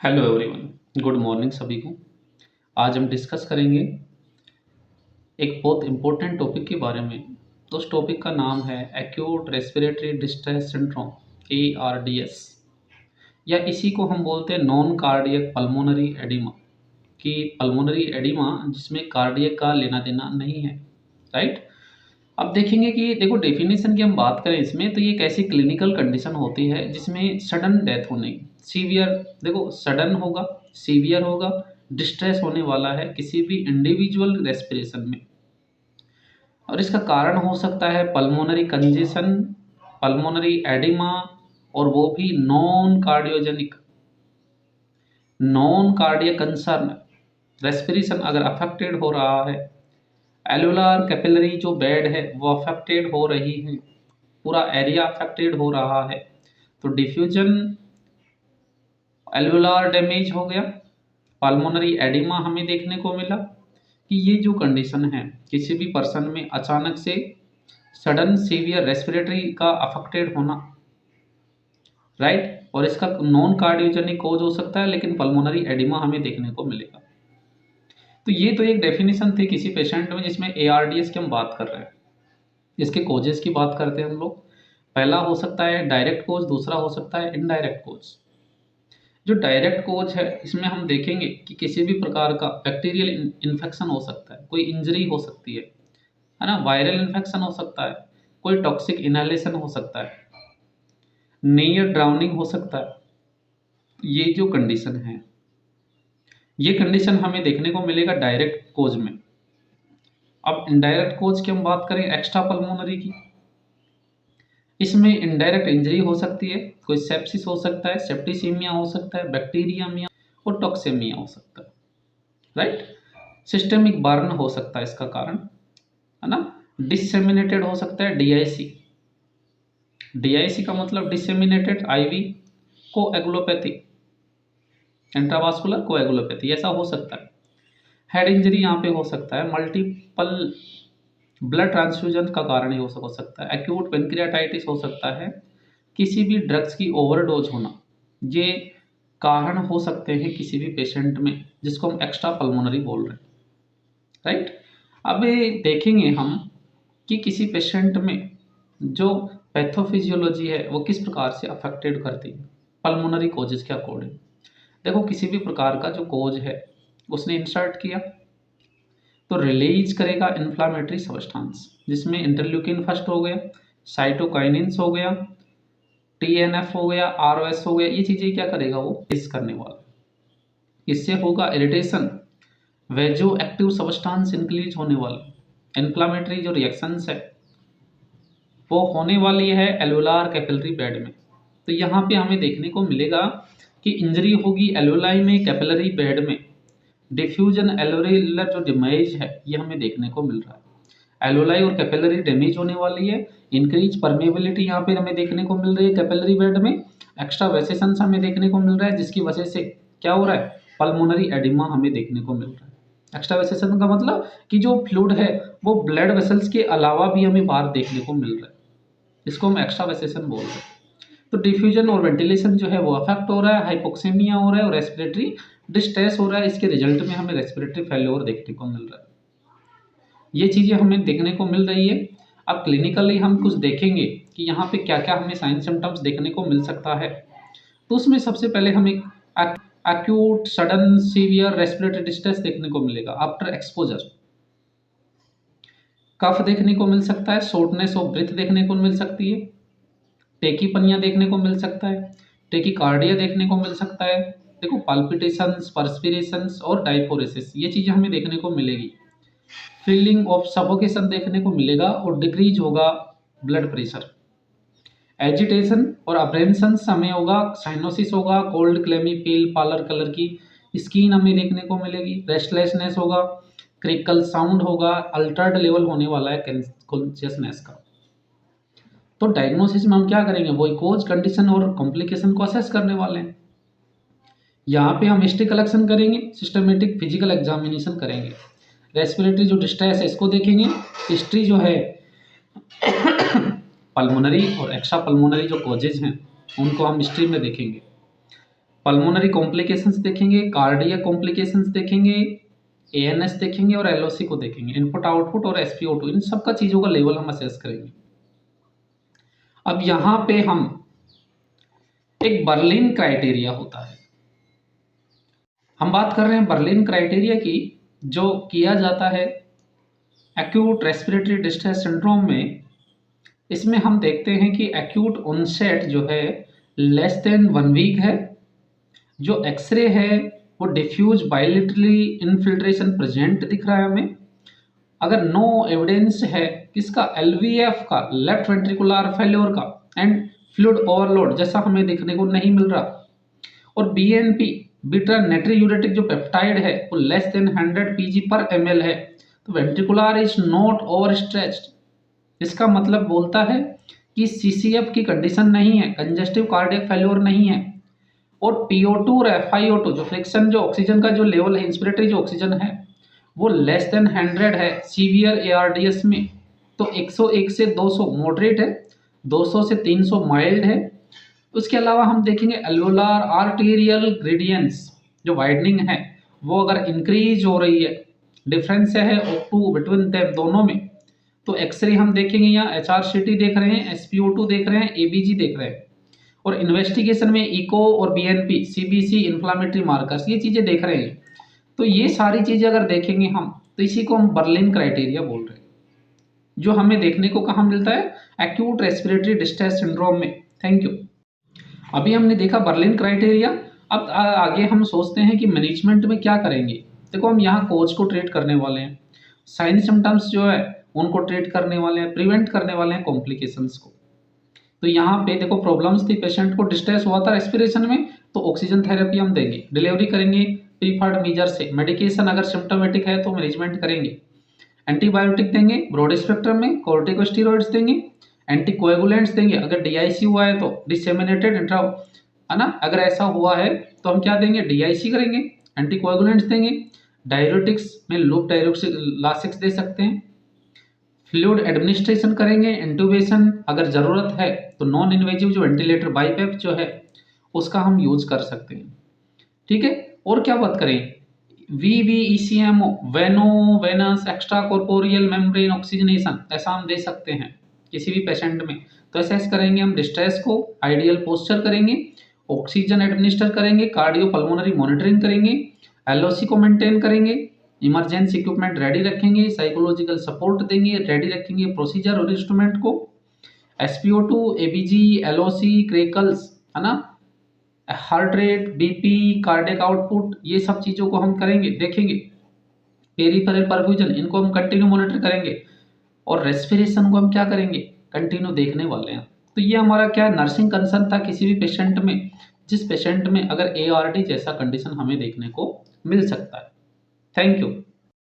Hello everyone, good morning सभी को। आज हम डिस्कस करेंगे एक बहुत इम्पोर्टेंट टॉपिक के बारे में। तो उस टॉपिक का नाम है acute respiratory distress syndrome, ARDS, या इसी को हम बोलते हैं नॉन कार्डियक पल्मोनरी एडिमा। कि पल्मोनरी एडिमा जिसमें कार्डियक का लेना देना नहीं है, राइट। अब देखेंगे कि देखो डेफिनेशन की हम बात करें इसमें, तो ये एक ऐसी क्लिनिकल कंडीशन होती है जिसमें सडन डेथ होने, सीवियर, देखो सडन होगा, सीवियर होगा, डिस्ट्रेस होने वाला है किसी भी इंडिविजुअल रेस्पिरेशन में। और इसका कारण हो सकता है पल्मोनरी कंजेशन, पल्मोनरी एडिमा, और वो भी non cardiogenic, non cardiac concern respiration अगर अफेक्टेड हो रहा है, एलुलर कैपिलरी जो बेड है वो अफेक्टेड हो रही है, पूरा एरिया अफेक्टेड हो रहा है, तो डिफ्यूजन, एल्वुलर डैमेज हो गया, पल्मोनरी एडिमा हमें देखने को मिला। कि ये जो कंडीशन है किसी भी पर्सन में अचानक से सडन सीवियर रेस्पिरेटरी का अफेक्टेड होना, राइट, और इसका नॉन कार्डियोजेनिक कॉज हो सकता है लेकिन पल्मोनरी एडिमा हमें देखने को मिलेगा। तो ये तो एक डेफिनेशन थी किसी पेशेंट में जिसमें ARDS की हम बात कर रहे हैं। इसके कोजेस की बात करते हैं हम लोग। पहला हो सकता है डायरेक्ट कोज, दूसरा हो सकता है इनडायरेक्ट कोज। जो डायरेक्ट कोज है इसमें हम देखेंगे कि किसी भी प्रकार का बैक्टीरियल इन्फेक्शन हो सकता है, कोई इंजरी हो सकती है ना, वायरल इन्फेक्शन हो सकता है, कोई टॉक्सिक इनहेलेशन हो सकता है, नियर ड्राउनिंग हो सकता है। ये जो कंडीशन है, ये कंडीशन हमें देखने को मिलेगा डायरेक्ट कोज में। अब इनडायरेक्ट कोज की हम बात करें एक्स्ट्रा पल्मोनरी की, इसमें इनडायरेक्ट इंजरी हो सकती है, कोई सेप्सिस हो सकता है, सेप्टिसीमिया हो सकता है, बैक्टीरियमिया और टॉक्सेमिया हो सकता है, राइट। सिस्टेमिक बर्न हो सकता है इसका कारण, है ना। डिसेमिनेटेड हो सकता है, DIC, DIC का मतलब डिसेमिनेटेड IV कोएगुलोपैथी, इंट्रावास्कुलर कोएगुलोपैथी, ऐसा हो सकता है। हेड इंजरी यहाँ पे हो सकता है, मल्टीपल ब्लड ट्रांसफ्यूजन का कारण ही हो सकता है, एक्यूट पेनक्रियाटाइटिस हो सकता है, किसी भी ड्रग्स की ओवरडोज होना, ये कारण हो सकते हैं किसी भी पेशेंट में जिसको हम एक्स्ट्रा पल्मोनरी बोल रहे हैं, राइट। अब ये देखेंगे हम कि किसी पेशेंट में जो पैथोफिजियोलॉजी है वो किस प्रकार से अफेक्टेड करती है पल्मोनरी कोजेस के अकॉर्डिंग। देखो किसी भी प्रकार का जो कोज है उसने इंसर्ट किया तो रिलीज करेगा इन्फ्लामेटरी सब्सटेंस, जिसमें इंटरल्यूकिन फर्स्ट हो गया, साइटोकाइनिन्स हो गया, TNF हो गया, ROS हो गया, ये चीजें क्या करेगा वो रिलीज करने वाला। इससे होगा इरिटेशन, वेजो एक्टिव सब्सटेंस इंक्रीज होने वाला, इन्फ्लामेटरी जो रिएक्शंस है वो होने वाली है एल्वुलार कैपिलरी बेड में। तो यहाँ पे हमें देखने को मिलेगा कि इंजरी होगी एल्वुलाई में, कैपिलरी बेड में, डिफ्यूजन एल्वुलर जो डैमेज है ये हमें देखने को मिल रहा है। एल्वुलाई और कैपिलरी डैमेज होने वाली है, इंक्रीज परमेबिलिटी यहाँ पे हमें देखने को मिल रही है कैपिलरी बेड में, एक्स्ट्रा वेसेशंस हमें देखने को मिल रहा है जिसकी वजह से क्या हो रहा है, पल्मोनरी एडिमा हमें देखने को मिल रहा है। एक्स्ट्रा वेसेशन का मतलब कि जो फ्लूइड है वो ब्लड वेसल्स के अलावा भी हमें बाहर देखने को मिल रहा है, इसको हम एक्स्ट्रा वेसेशन बोल रहे हैं। तो डिफ्यूजन और वेंटिलेशन जो है वो अफेक्ट हो रहा है, हाइपोक्सेमिया हो रहा है और रेस्पिरेटरी डिस्ट्रेस हो रहा है। इसके रिजल्ट में हमें रेस्पिरेटरी फेल्योर देखने को मिल रहा है। ये चीजें हमें देखने को मिल रही है। अब क्लिनिकली हम कुछ देखेंगे कि यहाँ पे क्या क्या हमें साइन सिम्टम्स देखने को मिल सकता है। तो उसमें सबसे पहले हमें acute sudden severe respiratory distress देखने को मिलेगा आफ्टर एक्सपोजर। कफ देखने को मिल सकता है, शॉर्टनेस ऑफ ब्रीथ देखने को मिल सकती है, टेकीपनिया देखने को मिल सकता है, टेकीकार्डिया देखने को मिल सकता है, देखो पाल्पिटेशंस, पर्स्पिरेशंस और डायफोरेसिस, ये चीजें हमें देखने को मिलेगी। फीलिंग ऑफ सफोकेशन देखने को मिलेगा और डिक्रीज होगा ब्लड प्रेशर। एजिटेशन और अप्रेंशंस हमें होगा, साइनोसिस होगा, कोल्ड क्लेमी पील पालर कलर की स्किन हमें देखने को मिलेगी, रेस्टलेसनेस होगा, क्रिकल साउंड होगा, अल्टर्ड लेवल होने वाला है कॉन्शियसनेस का। तो डायग्नोसिस में हम क्या करेंगे, वही कोज, कंडीशन और कॉम्प्लिकेशन को असेस करने वाले हैं। यहाँ पे हम हिस्ट्री कलेक्शन करेंगे, सिस्टमेटिक फिजिकल एग्जामिनेशन करेंगे, रेस्पिरेटरी जो डिस्ट्रेस है इसको देखेंगे, हिस्ट्री जो है पल्मोनरी और एक्स्ट्रा पल्मोनरी जो कोजेज हैं उनको हम हिस्ट्री में देखेंगे। पल्मोनरी कॉम्प्लिकेशंस देखेंगे, कार्डियक कॉम्प्लिकेशंस देखेंगे, एएनएस देखेंगे और एलओसी को देखेंगे, इनपुट आउटपुट और एसपीओ2, इन सब का चीज़ों का लेवल हम असेस करेंगे। अब यहाँ पे हम एक बर्लिन क्राइटेरिया होता है, हम बात कर रहे हैं बर्लिन क्राइटेरिया की, जो किया जाता है एक्यूट रेस्पिरेटरी डिस्ट्रेस सिंड्रोम में। इसमें हम देखते हैं कि एक्यूट ऑनसेट जो है लेस देन 1 वीक है, जो एक्सरे है वो डिफ्यूज बायलिटरली इनफिल्ट्रेशन प्रेजेंट दिख रहा है हमें। अगर नो एविडेंस है किसका, एलवीएफ का, लेफ्ट वेंट्रिकुलर फेल्योर का, एंड फ्लूइड ओवरलोड जैसा हमें देखने को नहीं मिल रहा, और बीएनपी बीटा नाइट्रोयूरेटिक जो पेप्टाइड है वो लेस देन 100 पीजी पर एमएल है, तो ventricular is not over stretched. इसका मतलब बोलता है कि सीसीएफ की कंडीशन नहीं है, कंजेस्टिव कार्डियक फेल्योर नहीं है, और PO2 और FiO2 जो फ्रिक्शन जो ऑक्सीजन का जो लेवल है, इंस्पिरेटरी जो ऑक्सीजन है वो लेस देन 100 है सीवियर ARDS में। तो 101 से 200 मॉडरेट है, 200 से 300 माइल्ड है। उसके अलावा हम देखेंगे एल्वोलार आर्टेरियल ग्रेडियंट्स जो वाइडनिंग है वो अगर इंक्रीज हो रही है, डिफरेंस है O2 बिटवीन देम दोनों में, तो एक्सरे हम देखेंगे, यहाँ HRCT देख रहे हैं, SpO2 देख रहे हैं, ABG देख रहे हैं, और इन्वेस्टिगेशन में इको और BNP CBC इन्फ्लामेटरी मार्कर्स ये चीज़ें देख रहे हैं। तो ये सारी चीज़ें अगर देखेंगे हम तो इसी को हम बर्लिन क्राइटेरिया बोल रहे हैं, जो हमें देखने को कहाँ मिलता है, एक्यूट रेस्पिरेटरी डिस्ट्रेस सिंड्रोम में। Thank you. अभी हमने देखा बर्लिन क्राइटेरिया। अब आगे हम सोचते हैं कि मैनेजमेंट में क्या करेंगे। देखो हम यहाँ कोच को ट्रीट करने वाले हैं, साइन सिम्टम्स जो है उनको ट्रीट करने वाले हैं, प्रिवेंट करने वाले हैं कॉम्प्लिकेशंस को। तो यहाँ पे देखो प्रॉब्लम्स थी, पेशेंट को डिस्ट्रेस हुआ था रेस्पिरेशन में, तो ऑक्सीजन थेरेपी हम देंगे, डिलीवरी करेंगे प्रीफर्ड मेजर से, मेडिकेशन अगर सिम्टोमेटिक है तो मैनेजमेंट करेंगे, एंटीबायोटिक देंगे ब्रॉड स्पेक्ट्रम में, कॉर्टिकोस्टेरॉइड्स देंगे, एंटीकोएगुलेंट्स देंगे, अगर डीआईसी हुआ है तो डिसेमिनेटेड इंट्रा, है ना, अगर ऐसा हुआ है तो हम क्या देंगे, डीआईसी करेंगे, एंटीकोएगुलेंट्स देंगे, डायरेटिक्स में लूप डायरोक्सिलासिक्स दे सकते हैं, फ्लूइड एडमिनिस्ट्रेशन करेंगे, इंट्यूबेशन अगर ज़रूरत है तो नॉन इन्वेजिव जो वेंटिलेटर बाईपैप जो है उसका हम यूज कर सकते हैं। ठीक है, और क्या बात करें, VVECMO veno venous extracorporeal membrane oxygenation ऐसा हम दे सकते हैं किसी भी पेशेंट में। तो असेस करेंगे हम डिस्ट्रेस को, आइडियल पोस्चर करेंगे, ऑक्सीजन एडमिनिस्टर करेंगे, कार्डियो पल्मोनरी मॉनिटरिंग करेंगे, LOC को मेंटेन करेंगे, इमरजेंसी इक्विपमेंट रेडी रखेंगे, साइकोलॉजिकल सपोर्ट देंगे, रेडी रखेंगे प्रोसीजर और इंस्ट्रूमेंट को, SpO2 ABG LOC क्रेकल्स, है ना, heart rate, BP, cardiac output, ये सब चीज़ों को हम करेंगे, देखेंगे, पेरिफेरल परफ्यूजन इनको हम कंटिन्यू मॉनिटर करेंगे, और रेस्पिरेशन को हम क्या करेंगे, कंटिन्यू देखने वाले हैं। तो ये हमारा क्या नर्सिंग कंसर्न था किसी भी पेशेंट में, जिस पेशेंट में अगर ARD जैसा कंडीशन हमें देखने को मिल सकता है। Thank you.